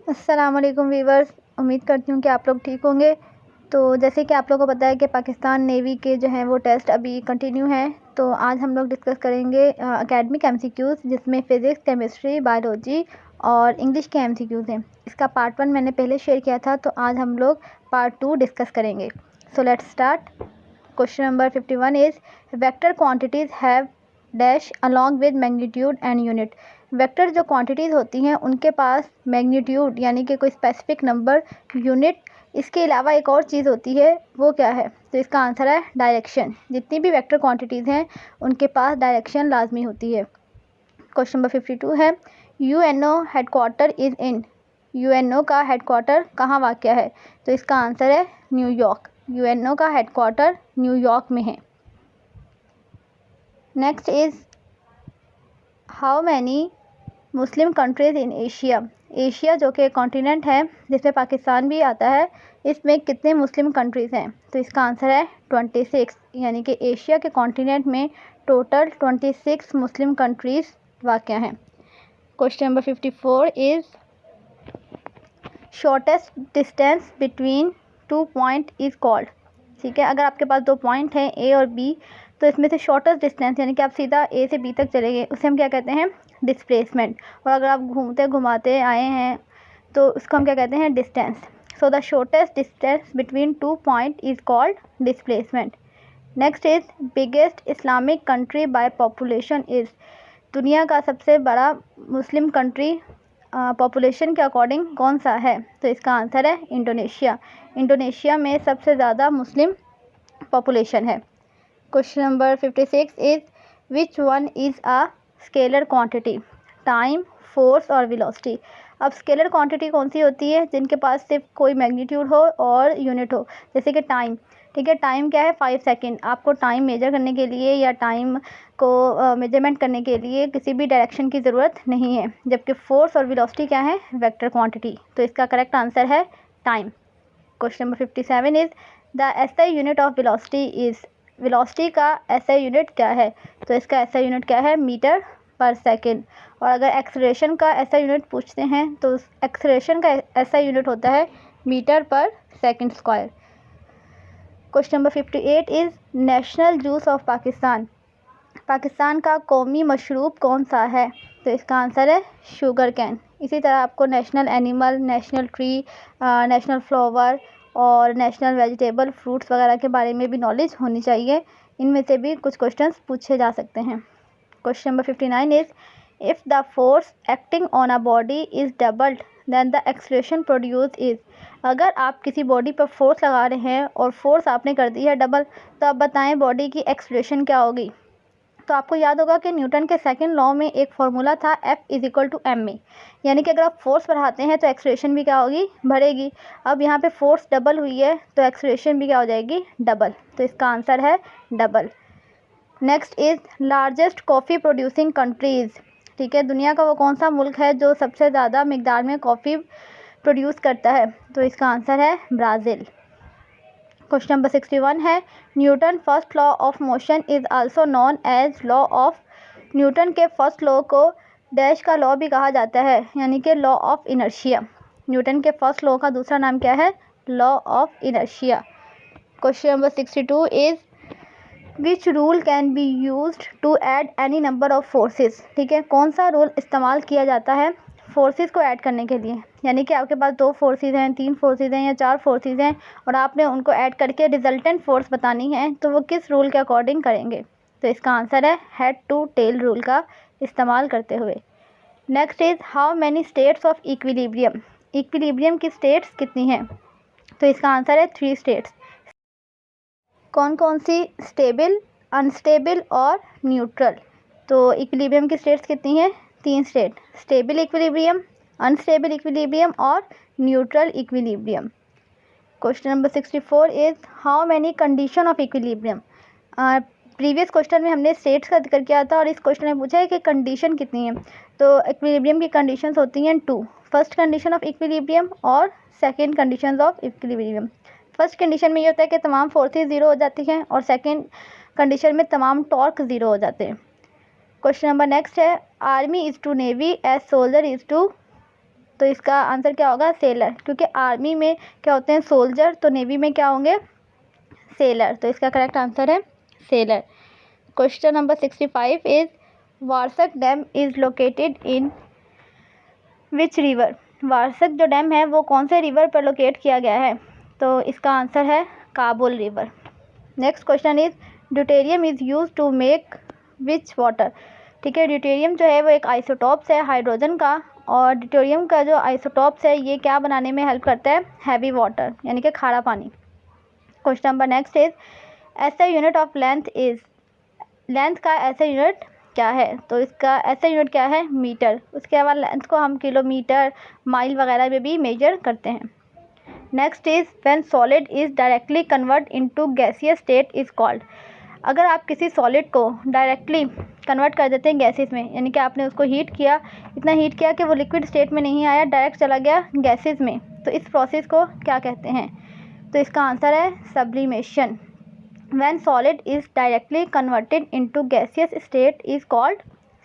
अस्सलाम वालेकुम वीवर्स, उम्मीद करती हूँ कि आप लोग ठीक होंगे। तो जैसे कि आप लोगों को पता है कि पाकिस्तान नेवी के जो हैं वो टेस्ट अभी कंटिन्यू हैं। तो आज हम लोग डिस्कस करेंगे एकेडमिक एमसीक्यूज़, जिसमें फ़िज़िक्स, केमिस्ट्री, बायोलॉजी और इंग्लिश के एमसीक्यूज़ हैं। इसका पार्ट 1 मैंने पहले शेयर किया था, तो आज हम लोग पार्ट 2 डिस्कस करेंगे। So let's start. Question number 51 is vector quantities have dash along with magnitude and unit. Vector जो क्वांटिटीज़ होती हैं उनके पास मैग्नीट्यूड यानी कि कोई स्पेसिफिक नंबर, यूनिट, इसके अलावा एक और चीज़ होती है, वो क्या है? तो इसका आंसर है डायरेक्शन। जितनी भी वेक्टर क्वांटिटीज़ हैं उनके पास डायरेक्शन लाजमी होती है। क्वेश्चन नंबर 52 है UNO headquarter is in. UNO का हेडक्वार्टर कहाँ वाक़या है? तो इसका आंसर है न्यूयॉर्क। यूएनओ का हेडक्वार्टर न्यूयॉर्क में है। Next is how many Muslim countries in Asia. Asia जो कि कॉन्टिनेंट है जिसमें पाकिस्तान भी आता है, इसमें कितने मुस्लिम कंट्रीज़ हैं? तो इसका आंसर है 26, यानी कि एशिया के कॉन्टिनेंट में टोटल 26 मुस्लिम कंट्रीज़ वाक़या हैं। Question number 54 is shortest distance between 2 point is called. ठीक है, अगर आपके पास 2 पॉइंट हैं ए और बी, तो इसमें से शॉर्टेस्ट डिस्टेंस यानी कि आप सीधा ए से बी तक चले गए, उसे हम क्या कहते हैं? डिस्प्लेसमेंट। और अगर आप घूमते घुमाते आए हैं तो उसको हम क्या कहते हैं? Distance. So the shortest distance between 2 point is called displacement. Next is biggest Islamic country by population is. दुनिया का सबसे बड़ा मुस्लिम कंट्री पॉपुलेशन के अकॉर्डिंग कौन सा है? तो इसका आंसर है इंडोनेशिया। इंडोनेशिया में सबसे ज़्यादा मुस्लिम पॉपुलेशन है। Question number 56 is which one is a scalar quantity? Time, force और वेलोसिटी। अब स्केलर क्वांटिटी कौन सी होती है? जिनके पास सिर्फ कोई मैग्नीट्यूड हो और यूनिट हो, जैसे कि टाइम। ठीक है, टाइम क्या है? 5 सेकेंड। आपको टाइम मेजर करने के लिए या टाइम को मेजरमेंट करने के लिए किसी भी डायरेक्शन की ज़रूरत नहीं है। जबकि फोर्स और वेलोसिटी क्या है? Vector quantity. तो इसका करेक्ट आंसर है time. Question number 57 is the SI unit of velocity is. Velocity का एसआई यूनिट क्या है? तो इसका एसआई यूनिट क्या है? मीटर पर सेकेंड। और अगर एक्सेलरेशन का एसआई यूनिट पूछते हैं तो एक्सेलरेशन का एसआई यूनिट होता है मीटर पर second square. Question number 58 is national juice of Pakistan. Pakistan का कौमी मशरूब कौन सा है? तो इसका आंसर है शुगर कैन। इसी तरह आपको national animal, national tree, national flower और नेशनल वेजिटेबल, फ्रूट्स वगैरह के बारे में भी नॉलेज होनी चाहिए। इनमें से भी कुछ क्वेश्चंस पूछे जा सकते हैं। Question number 59 is if the force acting on a body is doubled than the acceleration produce is. अगर आप किसी बॉडी पर फोर्स लगा रहे हैं और फोर्स आपने कर दी है डबल, तो आप बताएं बॉडी की एक्सलेशन क्या होगी? तो आपको याद होगा कि न्यूटन के सेकंड लॉ में एक फार्मूला था F=ma, यानी कि अगर आप फोर्स बढ़ाते हैं तो एक्सलेशन भी क्या होगी? बढ़ेगी। अब यहाँ पे फोर्स डबल हुई है तो एक्सलेशन भी क्या हो जाएगी? डबल। तो इसका आंसर है double. Next is largest coffee producing countries. ठीक है, दुनिया का वो कौन सा मुल्क है जो सबसे ज़्यादा मिकदार में कॉफ़ी प्रोड्यूस करता है? तो इसका आंसर है ब्राज़ील। क्वेश्चन नंबर 61 है Newton first law of motion is also known as law of. Newton के फर्स्ट लॉ को डैश का लॉ भी कहा जाता है, यानी कि लॉ ऑफ इनर्शिया। न्यूटन के फर्स्ट लॉ का दूसरा नाम क्या है? Law of inertia. Question number 62 is which rule can be used to add any number of forces. ठीक है, कौन सा रूल इस्तेमाल किया जाता है फोर्सेस को ऐड करने के लिए? यानी कि आपके पास 2 फोर्सेस हैं, 3 फोर्सेस हैं या 4 फोर्सेस हैं और आपने उनको ऐड करके रिजल्टेंट फोर्स बतानी है, तो वो किस रूल के अकॉर्डिंग करेंगे? तो इसका आंसर है हेड टू टेल रूल का इस्तेमाल करते हुए। Next is how many states of equilibrium. Equilibrium की स्टेट्स कितनी हैं? तो इसका आंसर है 3 स्टेट्स। कौन कौन सी? स्टेबल, अनस्टेबल और न्यूट्रल। तो इक्विलिब्रियम की स्टेट्स कितनी हैं? 3 state, stable equilibrium, unstable equilibrium और neutral equilibrium. Question number 64 is how many condition of equilibrium. Previous question में हमने स्टेट्स का जिक्र किया था और इस क्वेश्चन में पूछा है कि कंडीशन कितनी है। तो इक्विलिब्रियम की कंडीशंस होती हैं 2, फर्स्ट कंडीशन ऑफ इक्विलिब्रियम और second condition of equilibrium. First condition में ये होता है कि तमाम फोर्सेस ज़ीरो हो जाती हैं और सेकेंड कंडीशन में तमाम टॉर्क ज़ीरो हो जाते हैं। क्वेश्चन नंबर नेक्स्ट है army is to navy as soldier is to. तो इसका आंसर क्या होगा, सेलर, क्योंकि आर्मी में क्या होते हैं, सोल्जर, तो नेवी में क्या होंगे, सेलर। तो इसका करेक्ट आंसर है सेलर। Question number 65 is Warsak dam is located in which river. Warsak जो डैम है वो कौन से रिवर पर लोकेट किया गया है, तो इसका आंसर है Kabul river. Next question is deuterium is use to make which water. ठीक है, ड्यूटेरियम जो है वो एक आइसोटॉप्स है हाइड्रोजन का, और ड्यूटेरियम का जो आइसोटॉप्स है ये क्या बनाने में हेल्प करता है, हैवी वाटर, यानी कि खारा पानी। Question number next is SI unit of length is. Length का एसआई यूनिट क्या है, तो इसका एसआई यूनिट क्या है, मीटर। उसके अलावा लेंथ को हम किलोमीटर, माइल वगैरह में भी मेजर करते हैं। Next is when solid is directly convert into gaseous state is called. अगर आप किसी सॉलिड को डायरेक्टली कन्वर्ट कर देते हैं गैसेस में, यानी कि आपने उसको हीट किया, इतना हीट किया कि वो लिक्विड स्टेट में नहीं आया, डायरेक्ट चला गया गैसेस में, तो इस प्रोसेस को क्या कहते हैं, तो इसका आंसर है sublimation. When solid is directly converted into gaseous state is called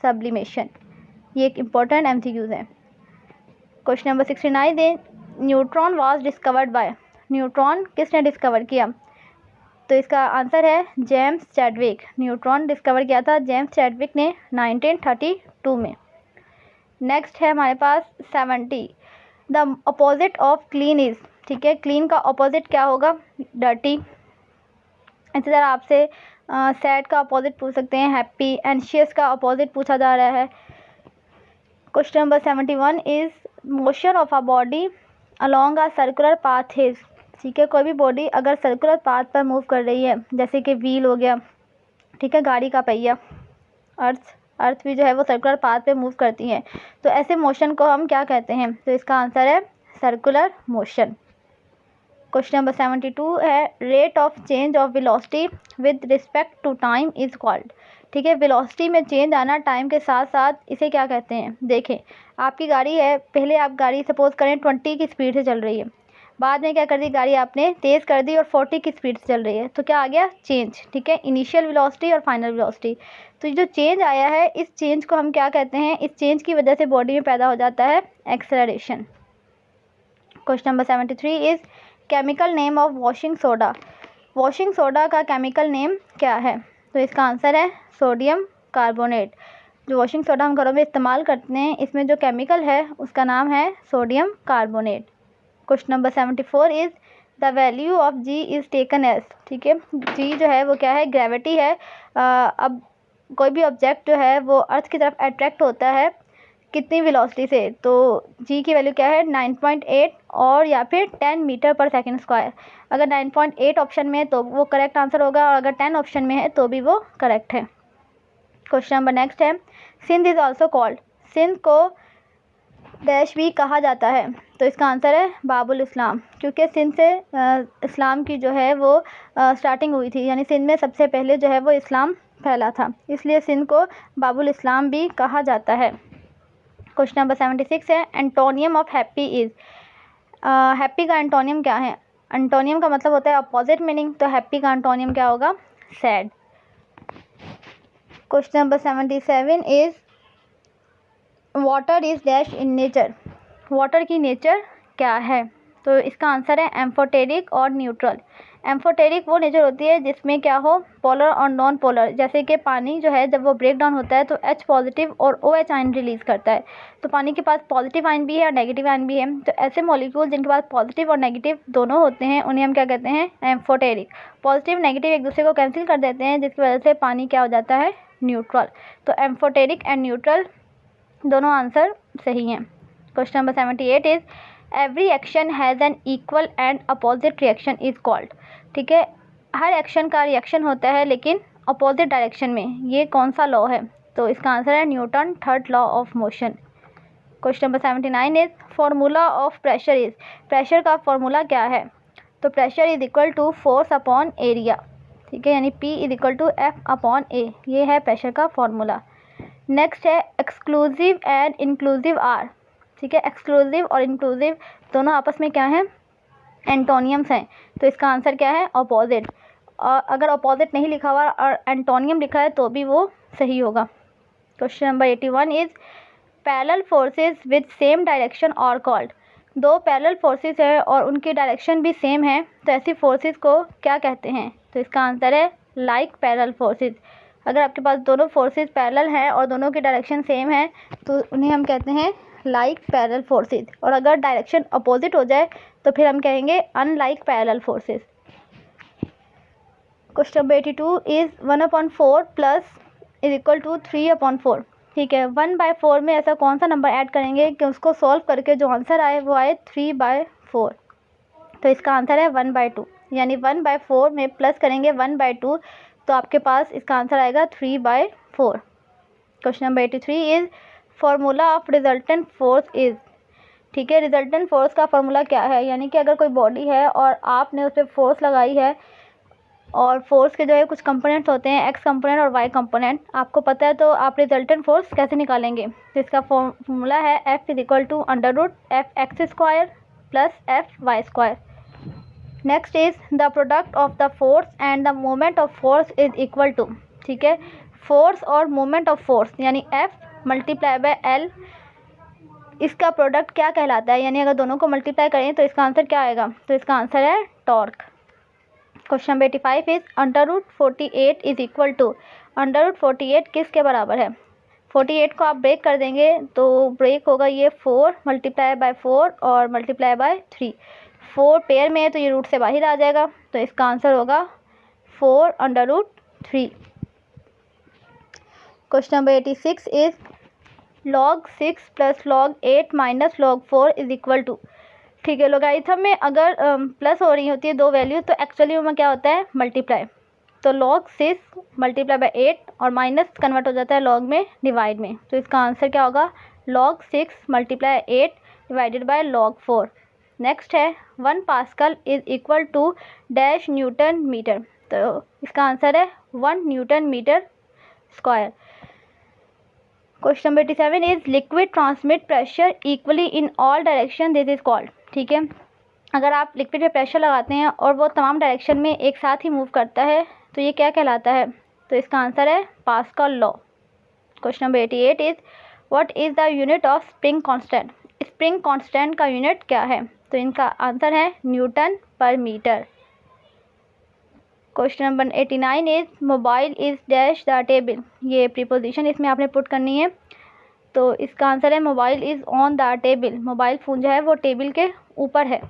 sublimation. ये एक इम्पॉर्टेंट एमसीक्यूज है। Question number 69 they neutron was discovered by. Neutron किसने डिस्कवर किया, तो इसका आंसर है जेम्स चैडविक। न्यूट्रॉन डिस्कवर किया था जेम्स चैडविक ने 1932 में। नेक्स्ट है हमारे पास 70 the opposite of clean is. ठीक है, क्लीन का अपोजिट क्या होगा, डर्टी। इसी तरह आपसे सैड का अपोजिट पूछ सकते हैं, हैप्पी। एंशियस का अपोजिट पूछा जा रहा है। Question number 71 is motion of a body along a circular path is. ठीक है, कोई भी बॉडी अगर सर्कुलर पाथ पर मूव कर रही है, जैसे कि व्हील हो गया, ठीक है, गाड़ी का पहिया, अर्थ भी जो है वो सर्कुलर पाथ पे मूव करती है, तो ऐसे मोशन को हम क्या कहते हैं, तो इसका आंसर है सर्कुलर मोशन। क्वेश्चन नंबर 72 है rate of change of velocity with respect to time is called. ठीक है, वेलोसिटी में चेंज आना टाइम के साथ साथ, इसे क्या कहते हैं। देखें, आपकी गाड़ी है, पहले आप गाड़ी सपोज करें 20 की स्पीड से चल रही है, बाद में क्या कर दी, गाड़ी आपने तेज़ कर दी और 40 की स्पीड से चल रही है, तो क्या आ गया, चेंज। ठीक है, इनिशियल वेलोसिटी और फाइनल वेलोसिटी। तो जो चेंज आया है, इस चेंज को हम क्या कहते हैं, इस चेंज की वजह से बॉडी में पैदा हो जाता है acceleration. Question number 73 is chemical name of washing soda. Washing soda का केमिकल नेम क्या है, तो इसका आंसर है सोडियम कार्बोनेट। जो वॉशिंग सोडा हम घरों में इस्तेमाल करते हैं, इसमें जो केमिकल है उसका नाम है sodium carbonate. Question number 74 is the value of g is taken as. ठीक है, जी जो है वो क्या है, ग्रेविटी है। अब कोई भी ऑब्जेक्ट जो है वो अर्थ की तरफ अट्रैक्ट होता है कितनी वेलोसिटी से, तो जी की वैल्यू क्या है, 9.8 और या फिर 10 मीटर पर सेकंड स्क्वायर। अगर 9.8 ऑप्शन में है तो वो करेक्ट आंसर होगा, और अगर 10 ऑप्शन में है तो भी वो करेक्ट है। क्वेश्चन नंबर नेक्स्ट है Sindh is also called. Sindh को डैश भी कहा जाता है, तो इसका आंसर है बाबुल इस्लाम, क्योंकि सिंध से इस्लाम की जो है वो स्टार्टिंग हुई थी, यानी सिंध में सबसे पहले जो है वो इस्लाम फैला था, इसलिए सिंध को बाबुल इस्लाम भी कहा जाता है। क्वेश्चन नंबर 76 है antonym of happy is. Happy का एंटोनियम क्या है, एंटोनियम का मतलब होता है अपोजिट मीनिंग, तो हैप्पी का एंटोनियम क्या होगा, sad. Question number 77 is water is dash in nature. Water की नेचर क्या है, तो इसका आंसर है एम्फोटेरिक और न्यूट्रल। एम्फोटेरिक वो नेचर होती है जिसमें क्या हो, पोलर और नॉन पोलर। जैसे कि पानी जो है जब वो ब्रेक डाउन होता है तो H पॉजिटिव और OH आयन रिलीज़ करता है, तो पानी के पास पॉजिटिव आयन भी है और नेगेटिव आयन भी है। तो ऐसे मॉलिक्यूल जिनके पास पॉजिटिव और नेगेटिव दोनों होते हैं उन्हें हम क्या कहते हैं, एम्फोटेरिक। पॉजिटिव नेगेटिव एक दूसरे को कैंसिल कर देते हैं, जिसकी वजह से पानी क्या हो जाता है, न्यूट्रल। तो एम्फोटेरिक एंड न्यूट्रल दोनों आंसर सही हैं। Question number 78 is every action has an equal and opposite reaction is called. ठीक है, हर एक्शन का रिएक्शन होता है लेकिन अपोजिट डायरेक्शन में, ये कौन सा लॉ है, तो इसका आंसर है Newton third law of motion. Question number 79 is formula of pressure is. Pressure का फार्मूला क्या है, तो pressure is equal to force upon area. ठीक है, यानी P is equal to F upon A, ये है प्रेशर का फार्मूला। नेक्स्ट है एक्सक्लूसिव एंड इंक्लूसिव आर। ठीक है, एक्सक्लूसिव और इंक्लूसिव दोनों आपस में क्या हैं, एंटोनियम्स हैं, तो इसका आंसर क्या है, अपोजिट। और अगर अपोजिट नहीं लिखा हुआ और एंटोनियम लिखा है तो भी वो सही होगा। Question number 81 is parallel forces with same direction और कॉल्ड। दो पैरेलल फोर्सेस है और उनकी डायरेक्शन भी सेम है, तो ऐसी फोर्सेस को क्या कहते हैं? तो इसका आंसर है लाइक पैरेलल फोर्सेस। अगर आपके पास दोनों फोर्सेस पैरेलल हैं और दोनों की डायरेक्शन सेम है तो उन्हें हम कहते हैं लाइक पैरेलल फोर्सेस, और अगर डायरेक्शन अपोजिट हो जाए तो फिर हम कहेंगे unlike parallel forces. Question number 82 is 1/4 plus is equal to 3/4। ठीक है, 1/4 में ऐसा कौन सा नंबर ऐड करेंगे कि उसको सॉल्व करके जो आंसर आए वो आए 3/4। तो इसका आंसर है 1/2, यानी 1/4 में प्लस करेंगे 1/2 तो आपके पास इसका आंसर आएगा 3/4। Question number 83 is formula of resultant force is. ठीक है, रिजल्टेंट फोर्स का फार्मूला क्या है? यानी कि अगर कोई बॉडी है और आपने उस पर फोर्स लगाई है, और फोर्स के जो है कुछ कंपोनेंट्स होते हैं, एक्स कंपोनेंट और वाई कंपोनेंट, आपको पता है, तो आप रिजल्टेंट फोर्स कैसे निकालेंगे? तो इसका फॉर्मूला है F = √F(x² + F(y²). Next is the product of the force and the moment of force is equal to. ठीक है, फोर्स और मोमेंट ऑफ फोर्स यानी F × L, इसका प्रोडक्ट क्या कहलाता है? यानी अगर दोनों को मल्टीप्लाई करें तो इसका आंसर क्या आएगा? तो इसका आंसर है torque. Question number 85 is √48 is equal to. √48 किसके बराबर है? 48 को आप ब्रेक कर देंगे तो ब्रेक होगा ये 4 × 4 और × 3। 4 पेयर में है तो ये रूट से बाहर आ जाएगा, तो इसका आंसर होगा 4√3। Question number 86 is log 6 + log 8 - log 4 is equal to. ठीक है, लोगारिथम में अगर प्लस हो रही होती है दो वैल्यू तो एक्चुअली में क्या होता है? मल्टीप्लाई। तो log 6 × 8 और माइनस कन्वर्ट हो जाता है log में, डिवाइड में, तो इसका आंसर क्या होगा? log 6 × 8 / log 4। नेक्स्ट है 1 pascal is equal to dash newton metre, तो इसका आंसर है 1 newton metre square. Question number 87 is liquid transmit pressure equally in all direction, this is called. ठीक है, अगर आप लिक्विड पे प्रेशर लगाते हैं और वो तमाम डायरेक्शन में एक साथ ही मूव करता है तो ये क्या कहलाता है? तो इसका आंसर है Pascal law. Question number 88 is what is the unit of spring constant. Spring constant का यूनिट क्या है? तो इनका आंसर है newton per metre. Question number 89 is mobile is dash the table. ये प्रीपोजिशन इसमें आपने पुट करनी है, तो इसका आंसर है mobile is on the table. Mobile phone जो है वो टेबल के ऊपर है।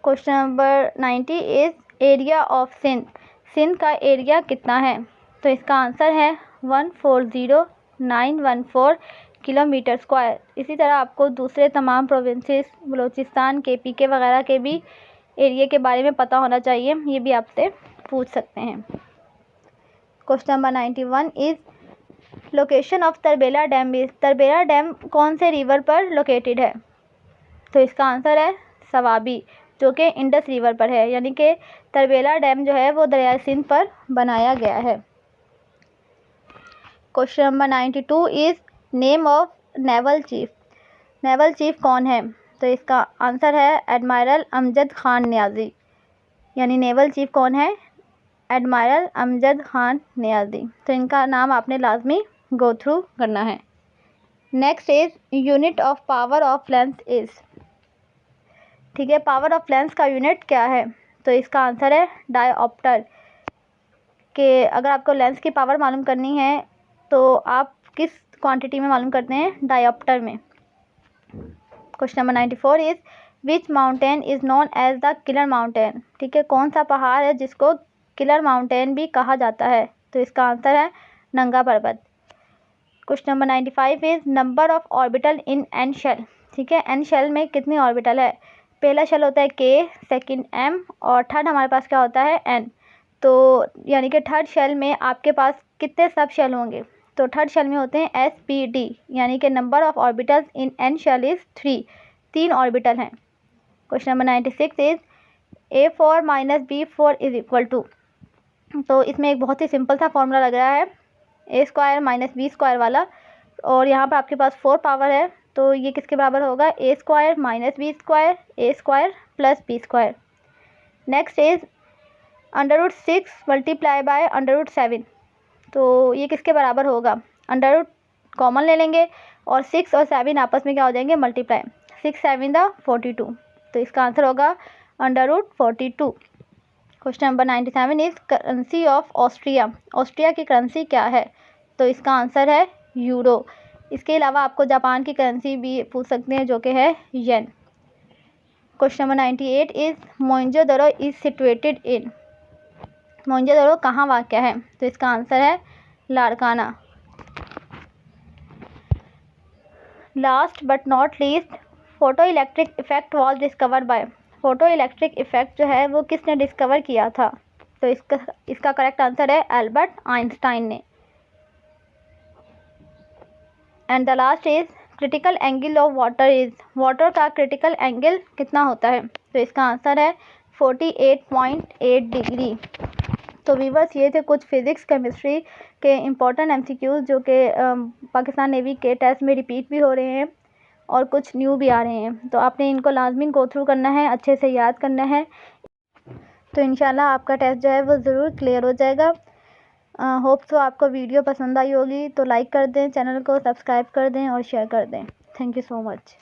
Question number 90 is area of Sindh. Sindh का एरिया कितना है? तो इसका आंसर है 140,914 किलोमीटर स्क्वायर। इसी तरह आपको दूसरे तमाम प्रोविंसेस, बलूचिस्तान के, पीके वगैरह के भी एरिया के बारे में पता होना चाहिए, ये भी आपसे पूछ सकते हैं। Question number 91 is location of Tarbela dam is. Tarbela dam कौन से रिवर पर लोकेटेड है? तो इसका आंसर है सवाबी, जो कि इंडस रिवर पर है, यानी कि तरबेला डैम जो है वो दरिया सिंध पर बनाया गया है। Question number 92 is name of naval chief. Naval chief कौन है? तो इसका आंसर है एडमायरल अमजद खान नियाज़ी, यानी नेवल चीफ कौन है? एडमायरल अमजद खान नियाज़ी। तो इनका नाम आपने लाजमी गो थ्रू करना है। Next is unit of power of lens is. ठीक है, पावर ऑफ लेंस का यूनिट क्या है? तो इसका आंसर है डायऑप्टर। कि अगर आपको लेंस की पावर मालूम करनी है तो आप किस क्वांटिटी में मालूम करते हैं? डायऑप्टर में। Question number 94 is which mountain is known as the killer mountain. ठीक है, कौन सा पहाड़ है जिसको किलर माउंटेन भी कहा जाता है? तो इसका आंसर है Nanga Parbat. Question number 95 is number of orbital in N shell. ठीक है, एन शेल में कितनी ऑर्बिटल है? पहला शेल होता है के, सेकंड एम और थर्ड हमारे पास क्या होता है? एन। तो यानी कि थर्ड शेल में आपके पास कितने सब शेल होंगे? तो थर्ड शेल में होते हैं SPD, यानी कि number of orbitals in N shell is 3 orbital हैं। Question number 96 is A4 - B4 is equal to. तो इसमें एक बहुत ही सिंपल सा फॉर्मूला लग रहा है, A² - B² वाला, और यहाँ पर आपके पास 4 पावर है, तो ये किसके बराबर होगा? A² - B², A² + B²। Next is √6 × √7, तो ये किसके बराबर होगा? कॉमन ले लेंगे और 6 और 7 आपस में क्या हो जाएंगे, मल्टीप्लाई। 6 7 द 42, तो इसका आंसर होगा √42। Question number 97 is currency of Austria. Austria की करेंसी क्या है, तो इसका आंसर है यूरो। इसके अलावा आपको जापान की करेंसी भी पूछ सकते हैं जो कि है yen. Question number 98 is Mohenjodaro is situated in. Mohenjodaro कहाँ वाक़या है, तो इसका आंसर है Larkana. Last but not least, photoelectric effect was discovered by. Photoelectric effect जो है वो किसने डिस्कवर किया था, तो इसका करेक्ट आंसर है एल्बर्ट आइंस्टाइन ने। And the last is critical angle of water is. Water का क्रिटिकल एंगल कितना होता है, तो इसका आंसर है 48.8 डिग्री। तो व्यूअर्स, ये थे कुछ फिज़िक्स केमिस्ट्री के इम्पोर्टेंट एमसीक्यूज़ जो कि पाकिस्तान नेवी के टेस्ट में रिपीट भी हो रहे हैं और कुछ न्यू भी आ रहे हैं। तो आपने इनको लाजमी गो थ्रू करना है, अच्छे से याद करना है, तो इंशाल्लाह आपका टेस्ट जो है वो ज़रूर क्लियर हो जाएगा। होप सो आपको वीडियो पसंद आई होगी, तो लाइक कर दें, चैनल को सब्सक्राइब कर दें और शेयर कर दें। Thank you so much.